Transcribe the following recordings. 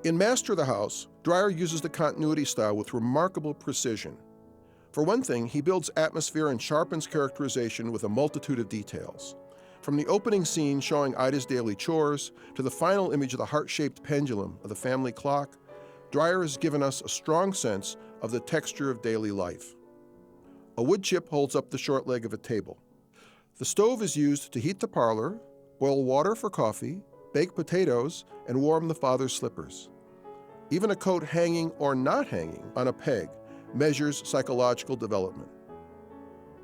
In Master of the House, Dreyer uses the continuity style with remarkable precision. For one thing, he builds atmosphere and sharpens characterization with a multitude of details. From the opening scene showing Ida's daily chores to the final image of the heart-shaped pendulum of the family clock, Dreyer has given us a strong sense of the texture of daily life. A wood chip holds up the short leg of a table. The stove is used to heat the parlor, boil water for coffee, bake potatoes, and warm the father's slippers. Even a coat hanging or not hanging on a peg measures psychological development.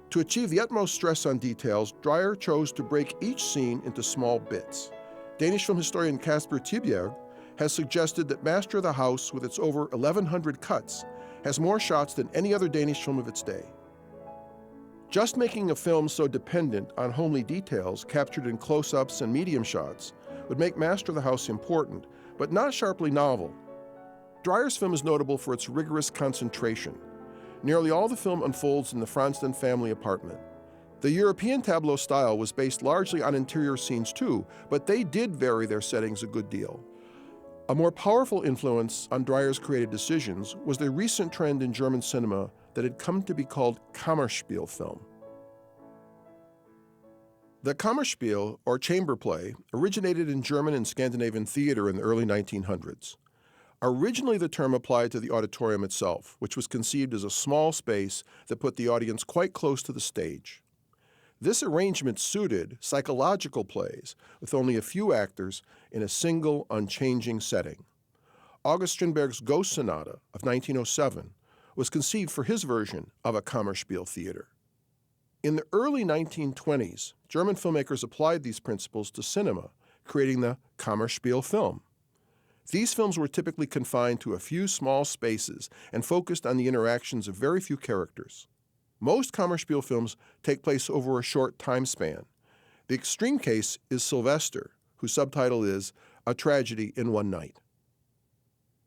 To achieve the utmost stress on details, Dreyer chose to break each scene into small bits. Danish film historian Kasper Tibjerg has suggested that Master of the House, with its over 1,100 cuts, has more shots than any other Danish film of its day. Just making a film so dependent on homely details captured in close-ups and medium shots would make Master of the House important, but not sharply novel. Dreyer's film is notable for its rigorous concentration. Nearly all the film unfolds in the Franston family apartment. The European tableau style was based largely on interior scenes too, but they did vary their settings a good deal. A more powerful influence on Dreyer's creative decisions was the recent trend in German cinema that had come to be called Kammerspiel film. The Kammerspiel, or chamber play, originated in German and Scandinavian theater in the early 1900s. Originally, the term applied to the auditorium itself, which was conceived as a small space that put the audience quite close to the stage. This arrangement suited psychological plays with only a few actors in a single, unchanging setting. August Strindberg's Ghost Sonata of 1907 was conceived for his version of a Kammerspiel theater. In the early 1920s, German filmmakers applied these principles to cinema, creating the Kammerspiel film. These films were typically confined to a few small spaces and focused on the interactions of very few characters. Most Kammerspiel films take place over a short time span. The extreme case is Sylvester, whose subtitle is A Tragedy in One Night.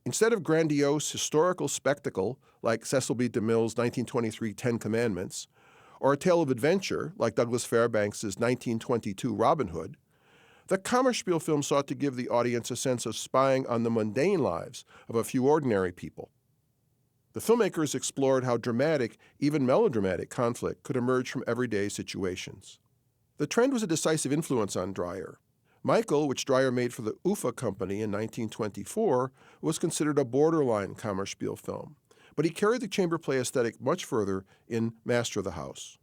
Instead of grandiose historical spectacle like Cecil B. DeMille's 1923 Ten Commandments, or a tale of adventure like Douglas Fairbanks' 1922 Robin Hood, the Kammerspiel film sought to give the audience a sense of spying on the mundane lives of a few ordinary people. The filmmakers explored how dramatic, even melodramatic, conflict could emerge from everyday situations. The trend was a decisive influence on Dreyer. Michael, which Dreyer made for the UFA Company in 1924, was considered a borderline Kammerspiel film, but he carried the chamber play aesthetic much further in Master of the House.